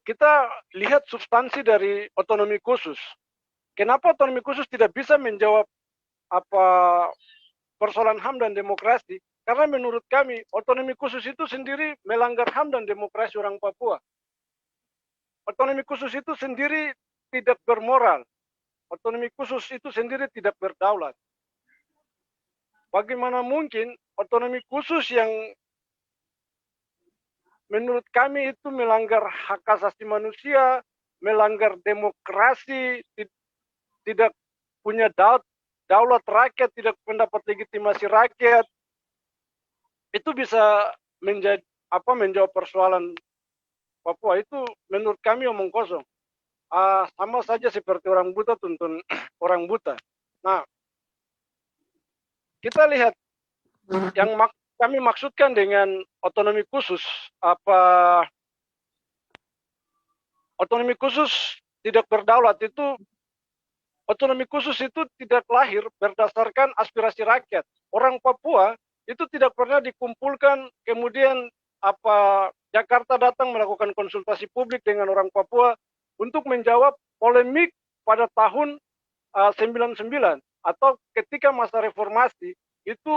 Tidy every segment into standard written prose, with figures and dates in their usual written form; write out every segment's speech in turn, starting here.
kita lihat substansi dari otonomi khusus. Kenapa otonomi khusus tidak bisa menjawab apa persoalan HAM dan demokrasi? Karena menurut kami otonomi khusus itu sendiri melanggar HAM dan demokrasi orang Papua. Otonomi khusus itu sendiri tidak bermoral. Otonomi khusus itu sendiri tidak berdaulat. Bagaimana mungkin otonomi khusus yang menurut kami itu melanggar hak asasi manusia, melanggar demokrasi, tidak punya daulat rakyat, tidak mendapat legitimasi rakyat, itu bisa menjawab persoalan Papua. Itu menurut kami omong kosong. Sama saja seperti orang buta tuntun orang buta. Nah, kita lihat yang kami maksudkan dengan otonomi khusus, otonomi khusus tidak berdaulat itu, otonomi khusus itu tidak lahir berdasarkan aspirasi rakyat. Orang Papua itu tidak pernah dikumpulkan, kemudian Jakarta datang melakukan konsultasi publik dengan orang Papua untuk menjawab polemik pada tahun 99 atau ketika masa reformasi itu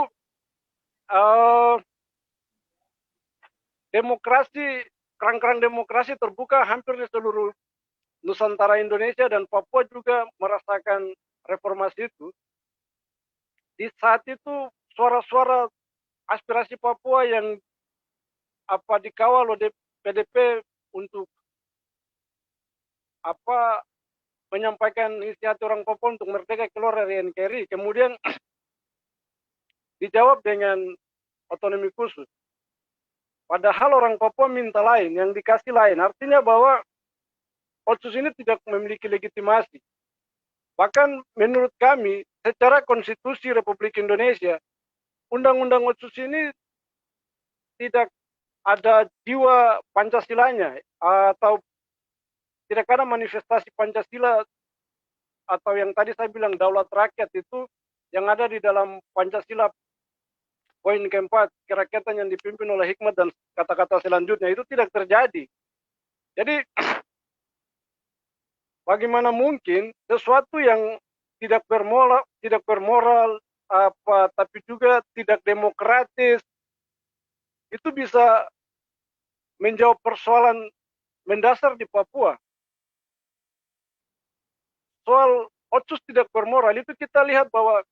demokrasi, kerang-kerang demokrasi terbuka hampir di seluruh Nusantara Indonesia, dan Papua juga merasakan reformasi itu. Di saat itu suara-suara aspirasi Papua yang dikawal oleh PDP untuk menyampaikan isi hati orang Papua untuk merdeka keluar dari NKRI, kemudian dijawab dengan otonomi khusus. Padahal orang Papua minta lain, yang dikasih lain. Artinya bahwa Otsus ini tidak memiliki legitimasi. Bahkan menurut kami, secara konstitusi Republik Indonesia, Undang-Undang Otsus ini tidak ada jiwa Pancasilanya, atau tidak ada manifestasi Pancasila, atau yang tadi saya bilang daulat rakyat itu yang ada di dalam Pancasila poin keempat, kerakyatan yang dipimpin oleh hikmat dan kata-kata selanjutnya, itu tidak terjadi. Jadi bagaimana mungkin sesuatu yang tidak bermoral, tapi juga tidak demokratis, itu bisa menjawab persoalan mendasar di Papua. Soal Otsus tidak bermoral itu kita lihat bahwa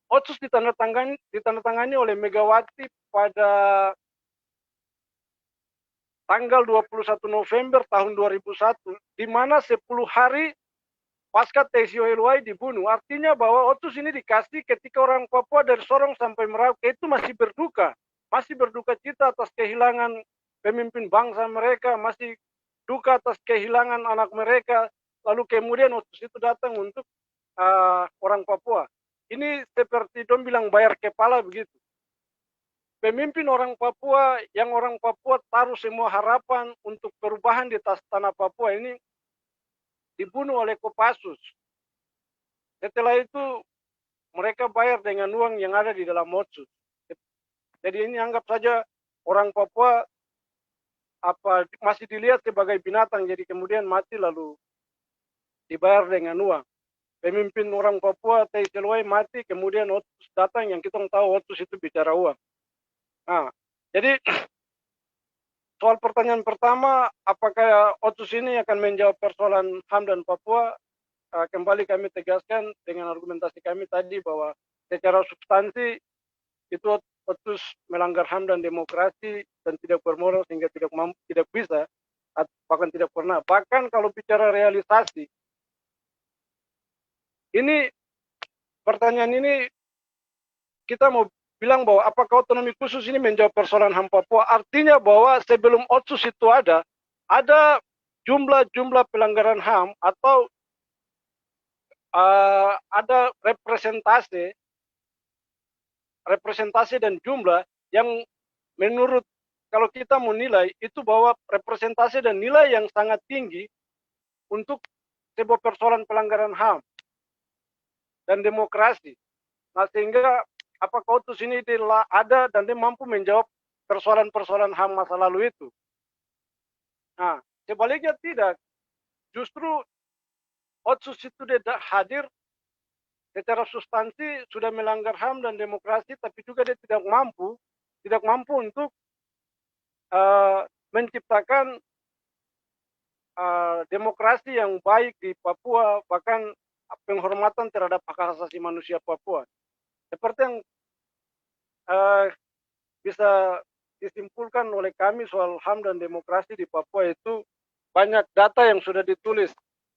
Otsus ditandatangani oleh Megawati pada tanggal 21 November tahun 2001, di mana 10 hari pasca Tesio Helwai dibunuh. Artinya bahwa Otsus ini dikasih ketika orang Papua dari Sorong sampai Merauke itu masih berduka cita atas kehilangan pemimpin bangsa mereka, masih duka atas kehilangan anak mereka. Lalu kemudian Otsus itu datang untuk orang Papua. Ini seperti dong bilang bayar kepala begitu. Pemimpin orang Papua yang orang Papua taruh semua harapan untuk perubahan di tanah Papua ini dibunuh oleh Kopassus. Setelah itu mereka bayar dengan uang yang ada di dalam Otsus. Jadi ini anggap saja orang Papua masih dilihat sebagai binatang, jadi kemudian mati lalu dibayar dengan uang. Pemimpin orang Papua Tesio Helwai mati, kemudian Otsus datang, yang kita tahu Otsus itu bicara uang. Nah, jadi soal pertanyaan pertama, apakah Otsus ini akan menjawab persoalan HAM dan Papua? Kembali kami tegaskan dengan argumentasi kami tadi bahwa secara substansi itu Otsus melanggar HAM dan demokrasi dan tidak bermoral sehingga tidak bisa, bahkan tidak pernah. Bahkan kalau bicara realisasi, ini pertanyaan ini kita mau bilang bahwa apakah otonomi khusus ini menjawab persoalan HAM Papua? Artinya bahwa sebelum Otsus itu ada jumlah pelanggaran HAM atau ada representasi dan jumlah yang menurut, kalau kita menilai itu bahwa representasi dan nilai yang sangat tinggi untuk sebuah persoalan pelanggaran HAM dan demokrasi. Nah, sehingga apakah Otsus ini ada dan dia mampu menjawab persoalan-persoalan HAM masa lalu itu. Nah, Sebaliknya tidak, justru Otsus itu tidak hadir secara substansi sudah melanggar HAM dan demokrasi, tapi juga dia tidak mampu untuk menciptakan demokrasi yang baik di Papua, bahkan penghormatan terhadap hak asasi manusia Papua. Seperti yang uh, bisa disimpulkan oleh kami soal HAM dan demokrasi di Papua itu banyak data yang sudah ditulis.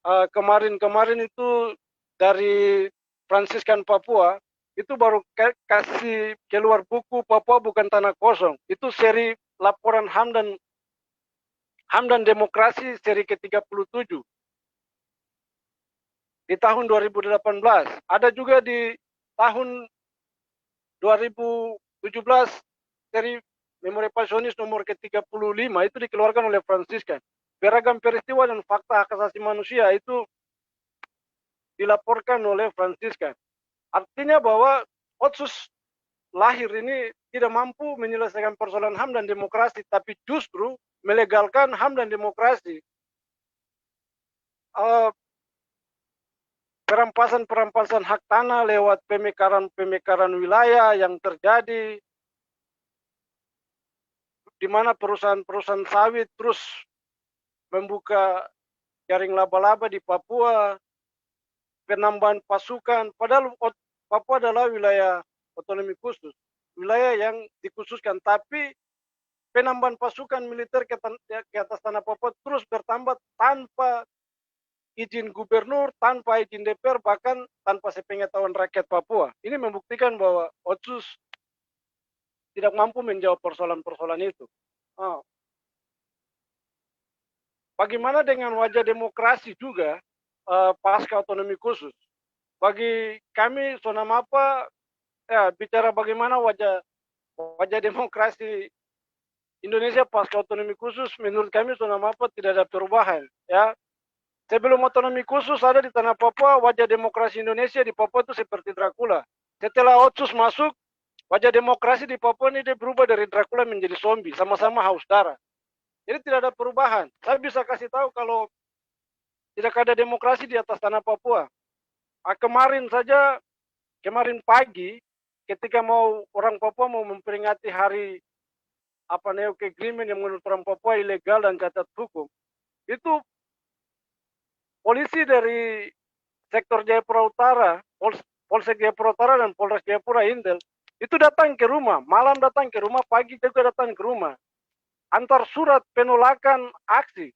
Kemarin-kemarin itu dari Fransiskan Papua itu baru kasih keluar buku Papua Bukan Tanah Kosong. Itu seri laporan HAM dan demokrasi seri ke-37 di tahun 2018. Ada juga di tahun 2017 seri Memori Pasionis nomor ke-35 itu dikeluarkan oleh Fransiskan. Beragam peristiwa dan fakta hak asasi manusia itu dilaporkan oleh Fransiskan. Artinya bahwa Otsus lahir ini tidak mampu menyelesaikan persoalan HAM dan demokrasi, tapi justru melegalkan HAM dan demokrasi. Perampasan hak tanah lewat pemekaran wilayah yang terjadi, di mana perusahaan-perusahaan sawit terus membuka jaring laba-laba di Papua, penambahan pasukan, padahal Papua adalah wilayah otonomi khusus, wilayah yang dikhususkan, tapi penambahan pasukan militer ke atas tanah Papua terus bertambah tanpa izin gubernur, tanpa izin DPR, bahkan tanpa sepengetahuan rakyat Papua. Ini membuktikan bahwa Otsus tidak mampu menjawab persoalan-persoalan itu. Bagaimana dengan wajah demokrasi juga pasca otonomi khusus? Bagi kami Sonamapa, ya bicara bagaimana wajah demokrasi Indonesia pasca otonomi khusus, menurut kami Sonamapa tidak ada perubahan. Ya, sebelum otonomi khusus ada di tanah Papua, wajah demokrasi Indonesia di Papua itu seperti Dracula. Setelah Otsus masuk, wajah demokrasi di Papua ini dia berubah dari Dracula menjadi zombie, sama-sama haus darah. Jadi tidak ada perubahan. Saya bisa kasih tahu kalau tidak ada demokrasi di atas tanah Papua. Kemarin pagi, ketika orang Papua mau memperingati hari New Agreement yang menurut orang Papua ilegal dan cacat hukum, itu polisi dari sektor Jayapura Utara, Polsek Jayapura Utara dan Polres Jayapura Intel, itu datang ke rumah, malam datang ke rumah, pagi juga datang ke rumah. Antar surat penolakan aksi,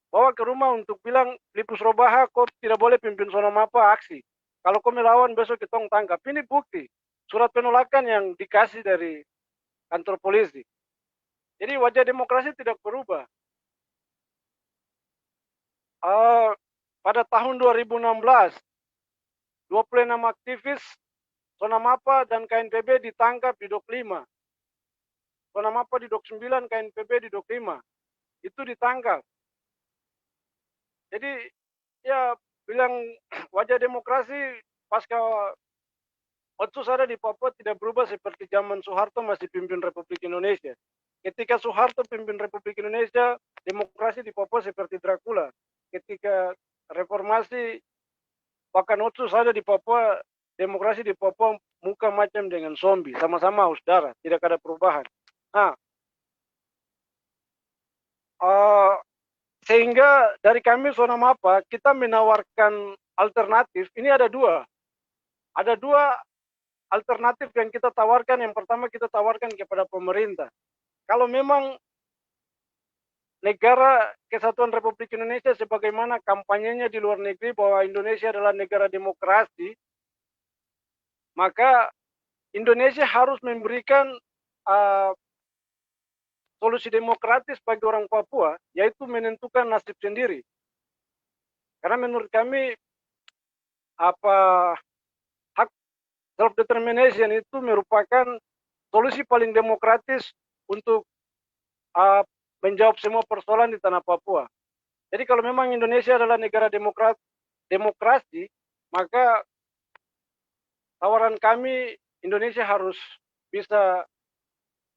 bawa ke rumah untuk bilang Lipus Robaha kok tidak boleh pimpin Sonamapa aksi. Kalau kau melawan besok kita tangkap. Ini bukti surat penolakan yang dikasih dari kantor polisi. Jadi wajah demokrasi tidak berubah. Pada tahun 2016, 26 aktivis Sonamapa dan KNPB ditangkap di Dok 5. Sonamapa di Dok 9, KNPB di Dok 5. Itu ditangkap. Jadi ya bilang wajah demokrasi pasca Otsus ada di Papua tidak berubah seperti zaman Soeharto masih pimpin Republik Indonesia. Ketika Soeharto pimpin Republik Indonesia, demokrasi di Papua seperti Dracula. Ketika reformasi, bahkan Otsus ada di Papua, demokrasi di Papua muka macam dengan zombie, sama-sama haus darah, tidak ada perubahan. Sehingga dari kami Sonamapa kita menawarkan alternatif. Ini ada dua alternatif yang kita tawarkan. Yang pertama kita tawarkan kepada pemerintah, kalau memang negara Kesatuan Republik Indonesia sebagaimana kampanyenya di luar negeri bahwa Indonesia adalah negara demokrasi, maka Indonesia harus memberikan solusi demokratis bagi orang Papua, yaitu menentukan nasib sendiri. Karena menurut kami hak self determination itu merupakan solusi paling demokratis untuk menjawab semua persoalan di tanah Papua. Jadi kalau memang Indonesia adalah negara demokrasi, maka tawaran kami Indonesia harus bisa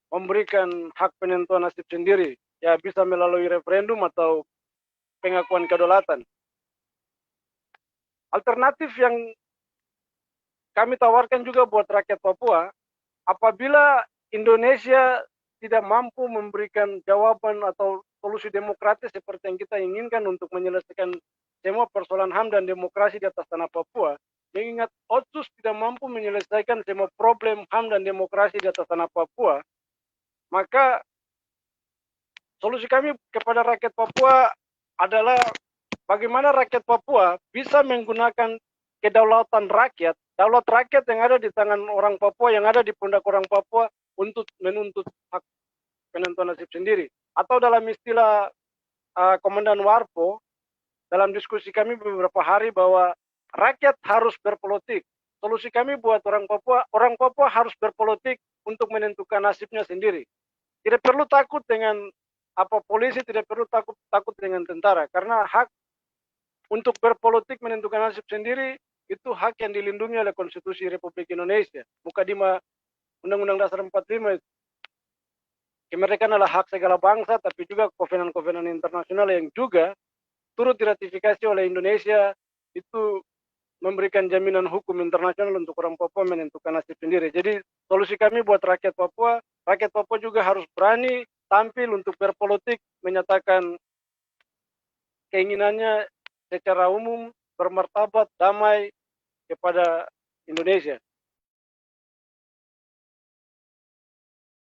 memberikan hak penentuan nasib sendiri, ya bisa melalui referendum atau pengakuan kedaulatan. Alternatif yang kami tawarkan juga buat rakyat Papua, apabila Indonesia tidak mampu memberikan jawaban atau solusi demokratis seperti yang kita inginkan untuk menyelesaikan semua persoalan HAM dan demokrasi di atas tanah Papua, mengingat Otsus tidak mampu menyelesaikan semua problem HAM dan demokrasi di atas tanah Papua, maka solusi kami kepada rakyat Papua adalah bagaimana rakyat Papua bisa menggunakan kedaulatan rakyat, daulat rakyat yang ada di tangan orang Papua, yang ada di pundak orang Papua untuk menuntut hak penentuan nasib sendiri. Atau dalam istilah Komandan Warpo, dalam diskusi kami beberapa hari bahwa rakyat harus berpolitik. Solusi kami buat orang Papua harus berpolitik untuk menentukan nasibnya sendiri. Tidak perlu takut dengan polisi, tidak perlu takut dengan tentara, karena hak untuk berpolitik menentukan nasib sendiri itu hak yang dilindungi oleh Konstitusi Republik Indonesia. Muka 5 Undang-Undang Dasar 45 itu. Kemerdekaan adalah hak segala bangsa, tapi juga kovenan-kovenan internasional yang juga turut diratifikasi oleh Indonesia itu memberikan jaminan hukum internasional untuk orang Papua menentukan nasib sendiri. Jadi solusi kami buat rakyat Papua juga harus berani tampil untuk berpolitik, menyatakan keinginannya secara umum, bermartabat, damai kepada Indonesia.